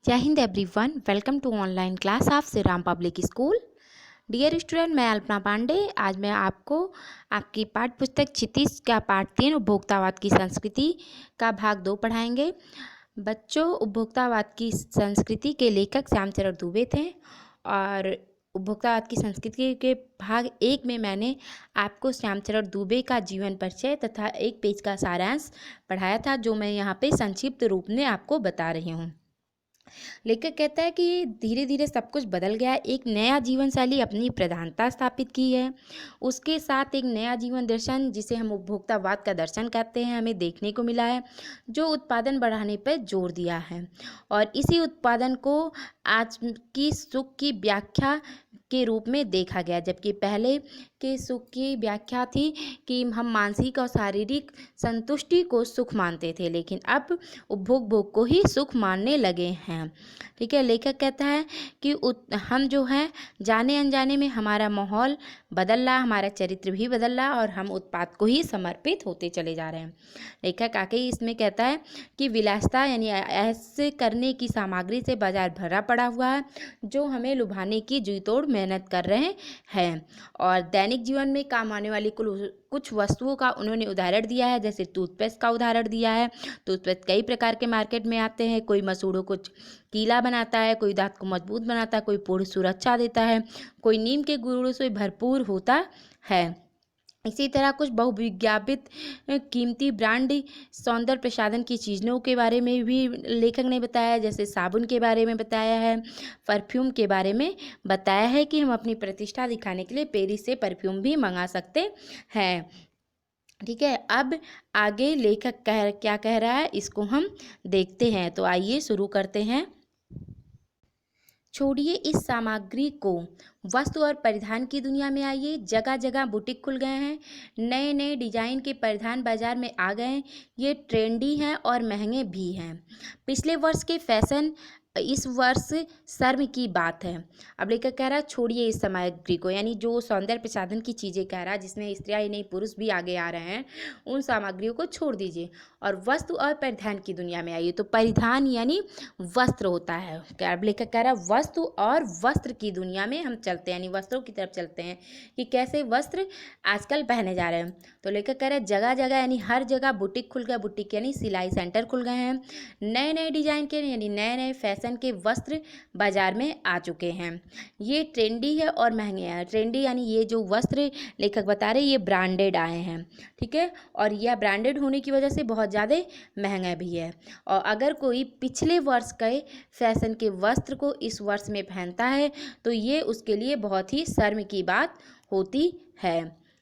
जय हिंद everyone, welcome to online class of Shri Ram public school. Dear student, मैं अल्पना पांडे। आज मैं आपको आपकी पाठ्य पुस्तक क्षितिज का पाठ 3 उपभोक्तावाद की संस्कृति का भाग 2 पढ़ाएंगे। बच्चों, उपभोक्तावाद की संस्कृति के लेखक श्यामचरण दुबे थे और उपभोक्तावाद की संस्कृति के भाग 1 में मैंने आपको श्यामचरण दुबे का जीवन परिचय तथा 1 पेज का सारांश पढ़ाया था, जो मैं यहाँ पे संक्षिप्त रूप में आपको बता रही हूँ। लेखक कहता है कि धीरे धीरे सब कुछ बदल गया। एक नया जीवन शैली अपनी प्रधानता स्थापित की है। उसके साथ एक नया जीवन दर्शन, जिसे हम उपभोक्तावाद का दर्शन कहते हैं, हमें देखने को मिला है, जो उत्पादन बढ़ाने पर जोर दिया है और इसी उत्पादन को आज की सुख की व्याख्या के रूप में देखा गया। जबकि पहले के सुख की व्याख्या थी कि हम मानसिक और शारीरिक संतुष्टि को सुख मानते थे, लेकिन अब उपभोग भोग को ही सुख मानने लगे हैं। ठीक है, लेखक कहता है कि हम जो है जाने अनजाने में हमारा माहौल बदल रहा, हमारा चरित्र भी बदल रहा और हम उत्पाद को ही समर्पित होते चले जा रहे हैं। लेखक आगे इसमें कहता है कि विलासिता यानी ऐसे करने की सामग्री से बाजार भरा पड़ा हुआ है, जो हमें लुभाने की जी तोड़ मेहनत कर रहे हैं और दैनिक जीवन में काम आने वाली कुछ वस्तुओं का उन्होंने उदाहरण दिया है। जैसे टूथपेस्ट का उदाहरण दिया है। टूथपेस्ट कई प्रकार के मार्केट में आते हैं। कोई मसूड़ों को कीला बनाता है, कोई दांत को मजबूत बनाता है, कोई पूर्ण सुरक्षा देता है, कोई नीम के गुणों से भरपूर होता है। इसी तरह कुछ बहुविज्ञापित कीमती ब्रांड सौंदर्य प्रसाधन की चीज़ों के बारे में भी लेखक ने बताया। जैसे साबुन के बारे में बताया है, परफ्यूम के बारे में बताया है कि हम अपनी प्रतिष्ठा दिखाने के लिए पेरिस से परफ्यूम भी मंगा सकते हैं। ठीक है, अब आगे लेखक क्या कह रहा है, इसको हम देखते हैं। तो आइए शुरू करते हैं। छोड़िए इस सामग्री को, वस्तु और परिधान की दुनिया में आइए। जगह जगह बुटीक खुल गए हैं। नए नए डिजाइन के परिधान बाजार में आ गए हैं। ये ट्रेंडी हैं और महंगे भी हैं। पिछले वर्ष के फैशन इस वर्ष शर्म की बात है। अब लेकर कह रहा है छोड़िए इस सामग्री को, यानी जो सौंदर्य प्रसाधन की चीज़ें कह रहा है, जिसमें स्त्रियाँ ही नहीं पुरुष भी आगे आ रहे हैं, उन सामग्रियों को छोड़ दीजिए और वस्तु और परिधान की दुनिया में आइए। तो परिधान यानी वस्त्र होता है। अब लेखक कह रहा है वस्तु और वस्त्र की दुनिया में हम चलते हैं, यानी वस्त्रों की तरफ चलते हैं कि कैसे वस्त्र आजकल पहने जा रहे हैं। तो लेखक कह रहे हैं जगह जगह यानी हर जगह बुटीक खुल गया। बुटीक यानी सिलाई सेंटर खुल गए हैं। नए नए डिजाइन के यानी नए नए फैशन के वस्त्र बाजार में आ चुके हैं। ये ट्रेंडी है और महंगे हैं। ट्रेंडी यानी ये जो वस्त्र लेखक बता रहे हैं, ये ब्रांडेड आए हैं। ठीक है, और यह ब्रांडेड होने की वजह से बहुत ज़्यादा महंगा भी है। और अगर कोई पिछले वर्ष के फैशन के वस्त्र को इस वर्ष में पहनता है तो ये उसके लिए बहुत ही शर्म की बात होती है।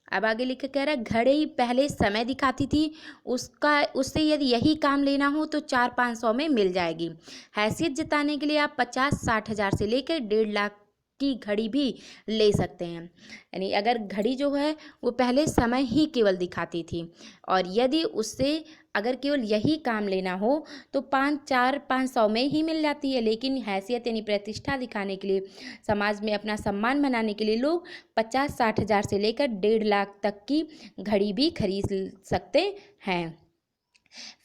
अब आगे लिखकर कह रहा है घड़ी पहले समय दिखाती थी, उससे यदि यही काम लेना हो तो 400-500 में मिल जाएगी। हैसियत जताने के लिए आप 50-60 हज़ार से लेकर 1.5 लाख की घड़ी भी ले सकते हैं। यानी अगर घड़ी जो है वो पहले समय ही केवल दिखाती थी और यदि उससे अगर केवल यही काम लेना हो तो 500 में ही मिल जाती है। लेकिन हैसियत यानी प्रतिष्ठा दिखाने के लिए, समाज में अपना सम्मान बनाने के लिए लोग 50-60 हज़ार से लेकर 1.5 लाख तक की घड़ी भी खरीद सकते हैं।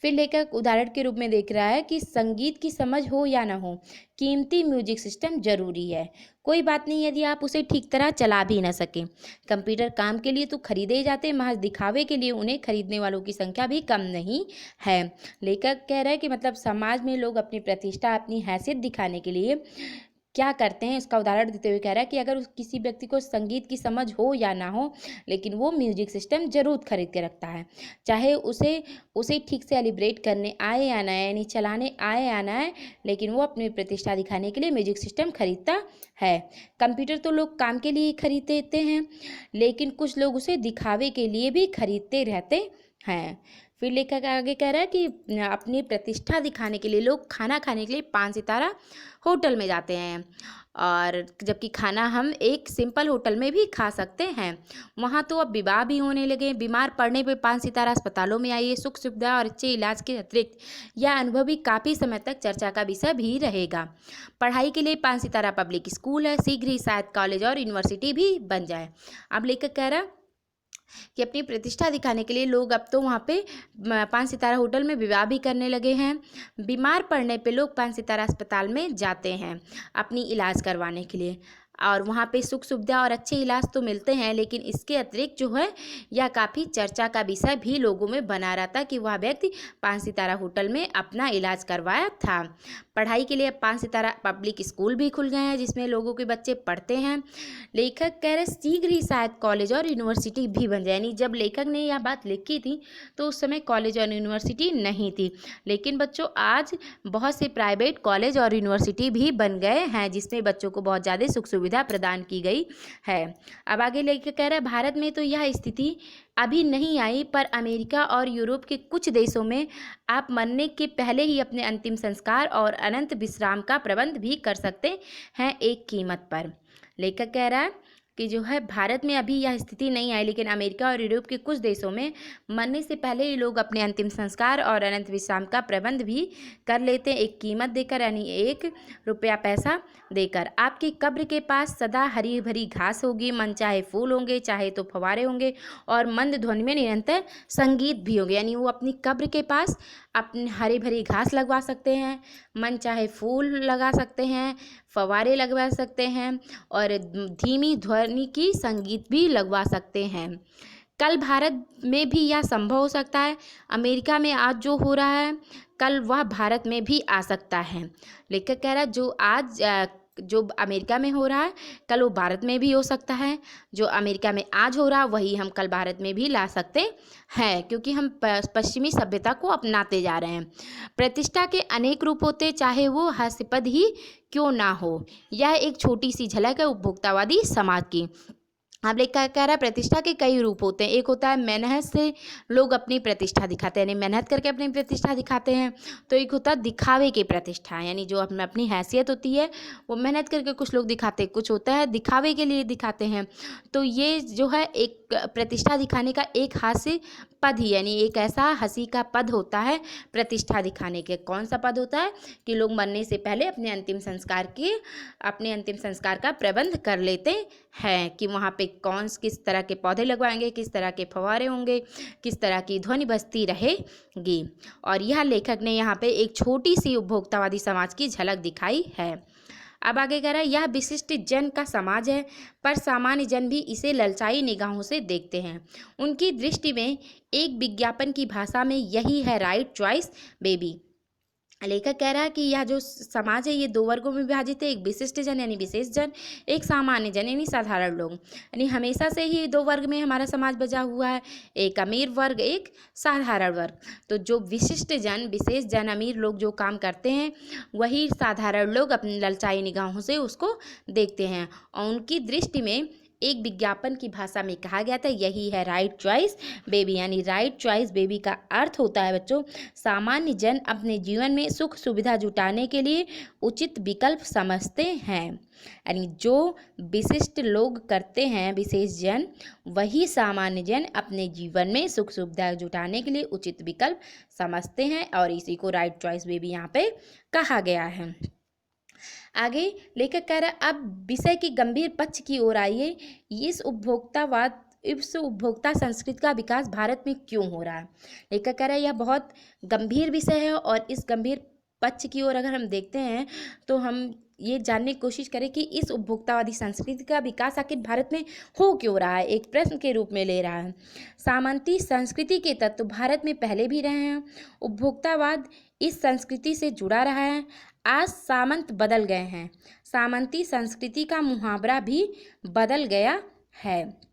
फिर लेखक उदाहरण के रूप में देख रहा है कि संगीत की समझ हो या ना हो, कीमती म्यूजिक सिस्टम जरूरी है। कोई बात नहीं यदि आप उसे ठीक तरह चला भी ना सकें। कंप्यूटर काम के लिए तो खरीदे ही जाते, महज दिखावे के लिए उन्हें खरीदने वालों की संख्या भी कम नहीं है। लेखक कह रहा है कि मतलब समाज में लोग अपनी प्रतिष्ठा, अपनी हैसियत दिखाने के लिए क्या करते हैं, इसका उदाहरण देते हुए कह रहा है कि अगर किसी व्यक्ति को संगीत की समझ हो या ना हो, लेकिन वो म्यूजिक सिस्टम जरूर खरीद के रखता है। चाहे उसे ठीक से एलिब्रेट करने आए या ना आए, यानी चलाने आए या ना आए, लेकिन वो अपनी प्रतिष्ठा दिखाने के लिए म्यूजिक सिस्टम खरीदता है। कंप्यूटर तो लोग काम के लिए खरीदते हैं, लेकिन कुछ लोग उसे दिखावे के लिए भी खरीदते रहते हैं। फिर लेखक आगे कह रहा है कि अपनी प्रतिष्ठा दिखाने के लिए लोग खाना खाने के लिए 5 सितारा होटल में जाते हैं, और जबकि खाना हम एक सिंपल होटल में भी खा सकते हैं। वहाँ तो अब विवाह भी होने लगे। बीमार पड़ने पे 5 सितारा अस्पतालों में आइए। सुख सुविधा और अच्छे इलाज के अतिरिक्त यह अनुभव भी काफ़ी समय तक चर्चा का विषय भी रहेगा। पढ़ाई के लिए 5 सितारा पब्लिक स्कूल है, शीघ्र ही शायद कॉलेज और यूनिवर्सिटी भी बन जाए। अब लेकर कह रहा कि अपनी प्रतिष्ठा दिखाने के लिए लोग अब तो वहाँ पे 5 सितारा होटल में विवाह भी करने लगे हैं। बीमार पड़ने पे लोग 5 सितारा अस्पताल में जाते हैं अपनी इलाज करवाने के लिए, और वहाँ पे सुख सुविधा और अच्छे इलाज तो मिलते हैं, लेकिन इसके अतिरिक्त जो है यह काफ़ी चर्चा का विषय भी लोगों में बना रहता कि वह व्यक्ति 5 सितारा होटल में अपना इलाज करवाया था। पढ़ाई के लिए 5 सितारा पब्लिक स्कूल भी खुल गए हैं जिसमें लोगों के बच्चे पढ़ते हैं। लेखक कह रहे शीघ्र ही शायद कॉलेज और यूनिवर्सिटी भी बन जाए, यानी जब लेखक ने यह बात लिखी थी तो उस समय कॉलेज और यूनिवर्सिटी नहीं थी, लेकिन बच्चों आज बहुत से प्राइवेट कॉलेज और यूनिवर्सिटी भी बन गए हैं जिसमें बच्चों को बहुत ज़्यादा सुख सुविधा प्रदान की गई है। अब आगे लेखक कह रहा है भारत में तो यह स्थिति अभी नहीं आई, पर अमेरिका और यूरोप के कुछ देशों में आप मरने के पहले ही अपने अंतिम संस्कार और अनंत विश्राम का प्रबंध भी कर सकते हैं एक कीमत पर। लेखक कह रहा है कि जो है भारत में अभी यह स्थिति नहीं आई, लेकिन अमेरिका और यूरोप के कुछ देशों में मरने से पहले ही लोग अपने अंतिम संस्कार और अनंत विश्राम का प्रबंध भी कर लेते हैं एक कीमत देकर, यानी 1 रुपया पैसा देकर। आपकी कब्र के पास सदा हरी भरी घास होगी, मन चाहे फूल होंगे चाहे तो फव्वारे होंगे, और मंद ध्वनि में निरंतर संगीत भी होंगे। यानी वो अपनी कब्र के पास अपनी हरी भरी घास लगवा सकते हैं, मन चाहे फूल लगा सकते हैं, फव्वारे लगवा सकते हैं, और धीमी ध्वनि की संगीत भी लगवा सकते हैं। कल भारत में भी यह संभव हो सकता है। अमेरिका में आज जो हो रहा है कल वह भारत में भी आ सकता है। लेखक कह रहा है जो अमेरिका में हो रहा है कल वो भारत में भी हो सकता है, जो अमेरिका में आज हो रहा है वही हम कल भारत में भी ला सकते हैं, क्योंकि हम पश्चिमी सभ्यता को अपनाते जा रहे हैं। प्रतिष्ठा के अनेक रूप होते, चाहे वो हास्यास्पद ही क्यों ना हो। यह एक छोटी सी झलक है उपभोक्तावादी समाज की। अब लेखक कह रहा है प्रतिष्ठा के कई रूप होते हैं। एक होता है मेहनत से लोग अपनी प्रतिष्ठा दिखाते हैं, यानी मेहनत करके अपनी प्रतिष्ठा दिखाते हैं। तो एक होता है दिखावे की प्रतिष्ठा, यानी जो अपनी हैसियत होती है वो मेहनत करके कुछ लोग दिखाते हैं, कुछ होता है दिखावे के लिए दिखाते हैं। तो ये जो है एक प्रतिष्ठा दिखाने का एक हास्य पद ही, यानी एक ऐसा हंसी का पद होता है प्रतिष्ठा दिखाने के। कौन सा पद होता है कि लोग मरने से पहले अपने अंतिम संस्कार का प्रबंध कर लेते हैं कि वहाँ पे किस तरह के पौधे लगवाएंगे, किस तरह के फव्वारे होंगे, किस तरह की ध्वनि बजती रहेगी। और यह लेखक ने यहाँ पे एक छोटी सी उपभोक्तावादी समाज की झलक दिखाई है। अब आगे कह रहा है यह विशिष्ट जन का समाज है, पर सामान्य जन भी इसे ललचाई निगाहों से देखते हैं। उनकी दृष्टि में एक विज्ञापन की भाषा में यही है राइट चॉइस बेबी। लेखक कह रहा है कि यह जो समाज है ये 2 वर्गों में विभाजित है, एक विशिष्ट जन यानी विशेष जन, एक सामान्य जन यानी साधारण लोग। यानी हमेशा से ही 2 वर्ग में हमारा समाज बचा हुआ है, एक अमीर वर्ग एक साधारण वर्ग। तो जो विशिष्ट जन विशेष जन अमीर लोग जो काम करते हैं वही साधारण लोग अपनी ललचाई निगाहों से उसको देखते हैं, और उनकी दृष्टि में एक विज्ञापन की भाषा में कहा गया था यही है राइट चॉइस बेबी। यानी राइट चॉइस बेबी का अर्थ होता है बच्चों सामान्य जन अपने जीवन में सुख सुविधा जुटाने के लिए उचित विकल्प समझते हैं। यानी जो विशिष्ट लोग करते हैं विशेष जन, वही सामान्य जन अपने जीवन में सुख सुविधा जुटाने के लिए उचित विकल्प समझते हैं, और इसी को राइट चॉइस बेबी यहाँ पे कहा गया है। आगे लेखक कह रहा है अब विषय की गंभीर पक्ष की ओर आइए, इस उपभोक्ता संस्कृति का विकास भारत में क्यों हो रहा है। लेखक कह रहा है यह बहुत गंभीर विषय है, और इस गंभीर पक्ष की ओर अगर हम देखते हैं तो हम ये जानने की कोशिश करें कि इस उपभोक्तावादी संस्कृति का विकास आखिर भारत में हो क्यों रहा है, एक प्रश्न के रूप में ले रहा है। सामंती संस्कृति के तत्व भारत में पहले भी रहे हैं, उपभोक्तावाद इस संस्कृति से जुड़ा रहा है। आज सामंत बदल गए हैं, सामंती संस्कृति का मुहावरा भी बदल गया है।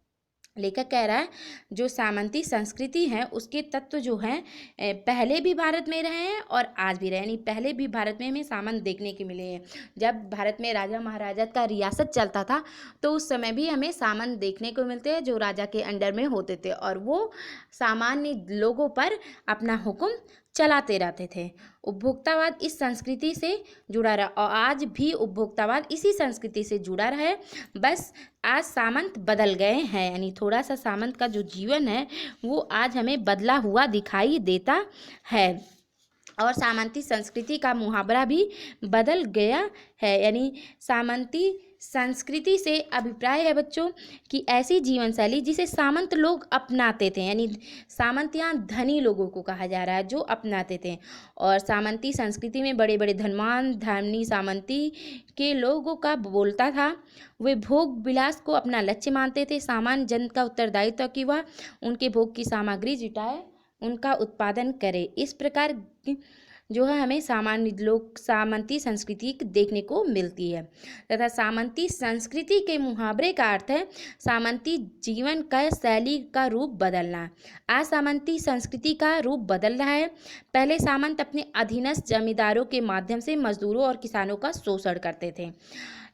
लेखक कह रहा है जो सामंती संस्कृति है उसके तत्व जो हैं पहले भी भारत में रहे हैं और आज भी रहे, यानी पहले भी भारत में हमें सामंत देखने के मिले हैं। जब भारत में राजा महाराजा का रियासत चलता था तो उस समय भी हमें सामंत देखने को मिलते हैं जो राजा के अंडर में होते थे, और वो सामान्य लोगों पर अपना हुक्म चलाते रहते थे। उपभोक्तावाद इस संस्कृति से जुड़ा रहा, और आज भी उपभोक्तावाद इसी संस्कृति से जुड़ा रहा है, बस आज सामंत बदल गए हैं। यानी थोड़ा सा सामंत का जो जीवन है वो आज हमें बदला हुआ दिखाई देता है। और सामंती संस्कृति का मुहावरा भी बदल गया है। यानी सामंती संस्कृति से अभिप्राय है बच्चों कि ऐसी जीवन शैली जिसे सामंत लोग अपनाते थे, यानी सामंत यहाँ धनी लोगों को कहा जा रहा है जो अपनाते थे। और सामंती संस्कृति में बड़े बड़े धनवान धनी सामंती के लोगों का बोलता था। वे भोग विलास को अपना लक्ष्य मानते थे। सामान्य जन का उत्तरदायित्व कि वह उनके भोग की सामग्री जुटाए, उनका उत्पादन करे। इस प्रकार जो है हमें सामान्य लोग सामंती संस्कृति देखने को मिलती है। तथा सामंती संस्कृति के मुहावरे का अर्थ है सामंती जीवन का शैली का रूप बदलना। आज सामंती संस्कृति का रूप बदल रहा है। पहले सामंत अपने अधीनस्थ जमींदारों के माध्यम से मजदूरों और किसानों का शोषण करते थे,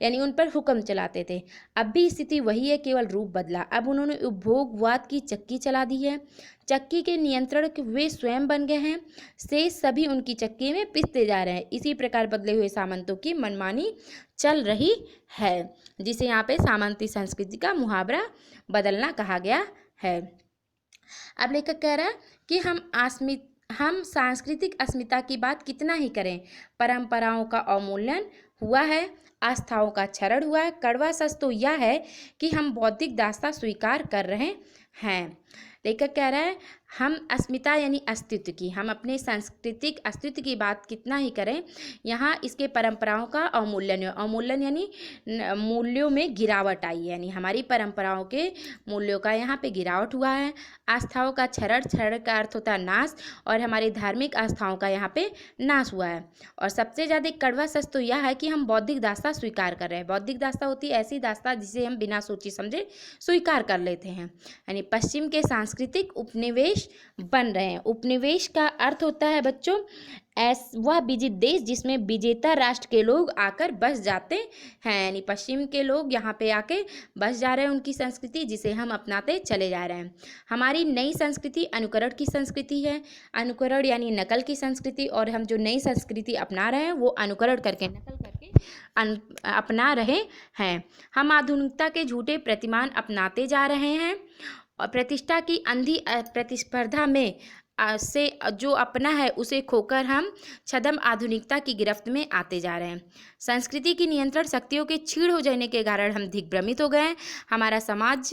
यानी उन पर हुक्म चलाते थे। अब भी स्थिति वही है, केवल रूप बदला। अब उन्होंने उपभोगवाद की चक्की चला दी है। चक्की के नियंत्रण वे स्वयं बन गए हैं। शेष सभी उनकी चक्की में पिसते जा रहे हैं। इसी प्रकार बदले हुए सामंतों की मनमानी चल रही है, जिसे यहाँ पे सामंती संस्कृति का मुहावरा बदलना कहा गया है। अब लेखक कह रहा है कि हम सांस्कृतिक अस्मिता की बात कितना ही करें, परंपराओं का अवमूल्यन हुआ है, आस्थाओं का क्षरण हुआ है। कड़वा सच तो यह है कि हम बौद्धिक दास्ता स्वीकार कर रहे हैं। लेखक कह रहा है हम अस्मिता यानी अस्तित्व की, हम अपने सांस्कृतिक अस्तित्व की बात कितना ही करें, यहाँ इसके परंपराओं का अवमूल्यन है। अवमूल्यन यानी मूल्यों में गिरावट आई है, यानी हमारी परंपराओं के मूल्यों का यहाँ पे गिरावट हुआ है। आस्थाओं का क्षरण का अर्थ होता है नाश, और हमारी धार्मिक आस्थाओं का यहाँ पे नाश हुआ है। और सबसे ज़्यादा कड़वा सच तो यह है कि हम बौद्धिक दास्ता स्वीकार कर रहे हैं। बौद्धिक दास्ता होती है ऐसी दास्ता जिसे हम बिना सोचे समझे स्वीकार कर लेते हैं, यानी पश्चिम के सांस्कृतिक उपनिवेश बन रहे हैं। उपनिवेश का अर्थ होता है बच्चों वह विजित देश जिसमें विजेता राष्ट्र के लोग आकर बस जाते हैं, यानी पश्चिम के लोग यहाँ पे आके बस जा रहे हैं उनकी संस्कृति जिसे हम अपनाते चले जा रहे हैं। हमारी नई संस्कृति अनुकरण की संस्कृति है। अनुकरण यानी नकल की संस्कृति, और हम जो नई संस्कृति अपना रहे हैं वो अनुकरण करके नकल करके अपना रहे हैं। हम आधुनिकता के झूठे प्रतिमान अपनाते जा रहे हैं और प्रतिष्ठा की अंधी प्रतिस्पर्धा में से जो अपना है उसे खोकर हम छद्म आधुनिकता की गिरफ्त में आते जा रहे हैं। संस्कृति की नियंत्रण शक्तियों के क्षीण हो जाने के कारण हम दिग्भ्रमित हो गए हैं। हमारा समाज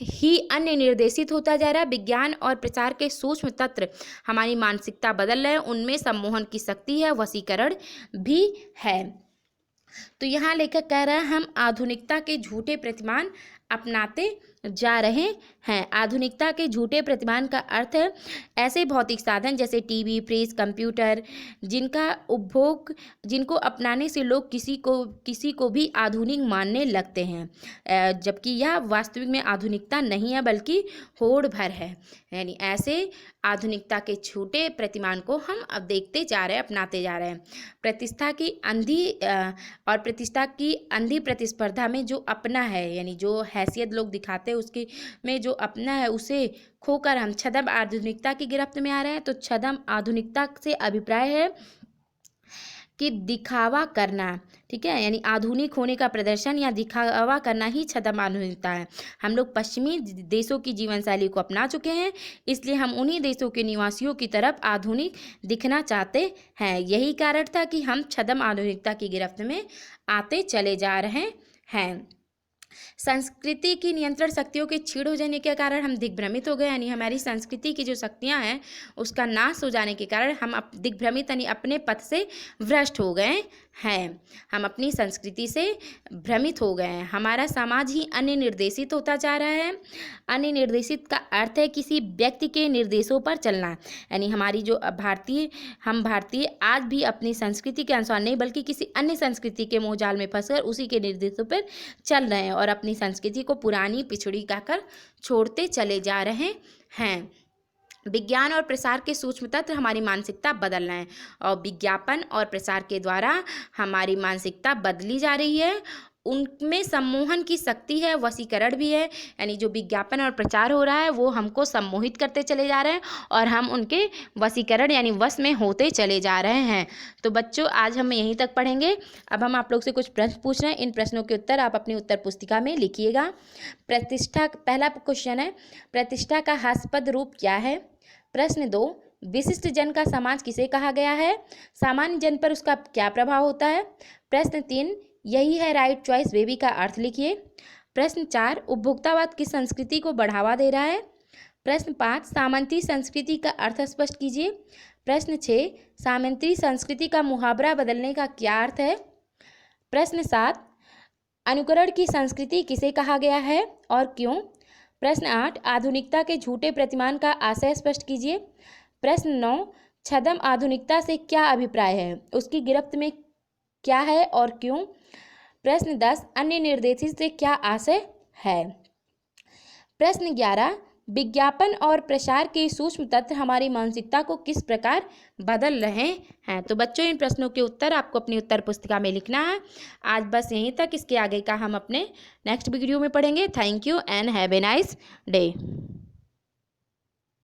ही अन्य निर्देशित होता जा रहा है। विज्ञान और प्रचार के सूक्ष्म तत्व हमारी मानसिकता बदल रहे हैं। उनमें सम्मोहन की शक्ति है, वशीकरण भी है। तो यहाँ लेखक कह रहा है हम आधुनिकता के झूठे प्रतिमान अपनाते जा रहे हैं। आधुनिकता के झूठे प्रतिमान का अर्थ है ऐसे भौतिक साधन जैसे टीवी, फ्रिज, कंप्यूटर जिनको अपनाने से लोग किसी को भी आधुनिक मानने लगते हैं, जबकि यह वास्तविक में आधुनिकता नहीं है बल्कि होड़ भर है। यानी ऐसे आधुनिकता के झूठे प्रतिमान को हम अब देखते जा रहे हैं, अपनाते जा रहे हैं। प्रतिष्ठा की अंधी प्रतिस्पर्धा में जो अपना है, यानी जो हैसियत लोग दिखाते हैं उसके में जो अपना है उसे खोकर हम छद्म आधुनिकता की गिरफ्त में आ रहे हैं। तो छद्म आधुनिकता से अभिप्राय है कि दिखावा करना, ठीक है, यानी आधुनिक होने का प्रदर्शन या दिखावा करना ही छद्म आधुनिकता है। हम लोग पश्चिमी देशों की जीवन शैली को अपना चुके हैं, इसलिए हम उन्हीं देशों के निवासियों की तरफ आधुनिक दिखना चाहते हैं। यही कारण था कि हम छद्म आधुनिकता की गिरफ्त में आते चले जा रहे हैं। संस्कृति की नियंत्रण शक्तियों के क्षीण हो जाने के कारण हम दिग्भ्रमित हो गए, यानी हमारी संस्कृति की जो शक्तियां हैं उसका नाश हो जाने के कारण हम दिग्भ्रमित यानी अपने पथ से भ्रष्ट हो गए हैं। हम अपनी संस्कृति से भ्रमित हो गए हैं। हमारा समाज ही अन्य निर्देशित होता जा रहा है। अन्य निर्देशित का अर्थ है किसी व्यक्ति के निर्देशों पर चलना, यानी हमारी जो भारतीय आज भी अपनी संस्कृति के अनुसार नहीं बल्कि किसी अन्य संस्कृति के मोहजाल में फंसकर उसी के निर्देशों पर चल रहे हैं और अपनी संस्कृति को पुरानी पिछड़ी कहकर छोड़ते चले जा रहे हैं। विज्ञान और प्रसार के सूक्ष्म तत्व हमारी मानसिकता बदल रहे हैं और विज्ञापन और प्रसार के द्वारा हमारी मानसिकता बदली जा रही है। उनमें सम्मोहन की शक्ति है, वशीकरण भी है, यानी जो विज्ञापन और प्रचार हो रहा है वो हमको सम्मोहित करते चले जा रहे हैं और हम उनके वशीकरण यानी वश में होते चले जा रहे हैं। तो बच्चों आज हम यहीं तक पढ़ेंगे। अब हम आप लोग से कुछ प्रश्न पूछ रहे हैं, इन प्रश्नों के उत्तर आप अपनी उत्तर पुस्तिका में लिखिएगा। पहला क्वेश्चन है प्रतिष्ठा का हास्यास्पद रूप क्या है। प्रश्न 2, विशिष्ट जन का समाज किसे कहा गया है? सामान्य जन पर उसका क्या प्रभाव होता है? प्रश्न 3, यही है राइट चॉइस बेबी का अर्थ लिखिए। प्रश्न 4, उपभोक्तावाद किस संस्कृति को बढ़ावा दे रहा है? प्रश्न 5, सामंती संस्कृति का अर्थ स्पष्ट कीजिए। प्रश्न 6, सामंती संस्कृति का मुहावरा बदलने का क्या अर्थ है? प्रश्न 7, अनुकरण की संस्कृति किसे कहा गया है और क्यों? प्रश्न 8, आधुनिकता के झूठे प्रतिमान का आशय स्पष्ट कीजिए। प्रश्न 9, छद्म आधुनिकता से क्या अभिप्राय है, उसकी गिरफ्त में क्या है और क्यों? प्रश्न 10, अन्य निर्देशित से क्या आशय है? प्रश्न 11, विज्ञापन और प्रसार के सूक्ष्म तत्व हमारी मानसिकता को किस प्रकार बदल रहे हैं? तो बच्चों, इन प्रश्नों के उत्तर आपको अपनी उत्तर पुस्तिका में लिखना है। आज बस यहीं तक, इसके आगे का हम अपने नेक्स्ट वीडियो में पढ़ेंगे। Thank you and have a nice day.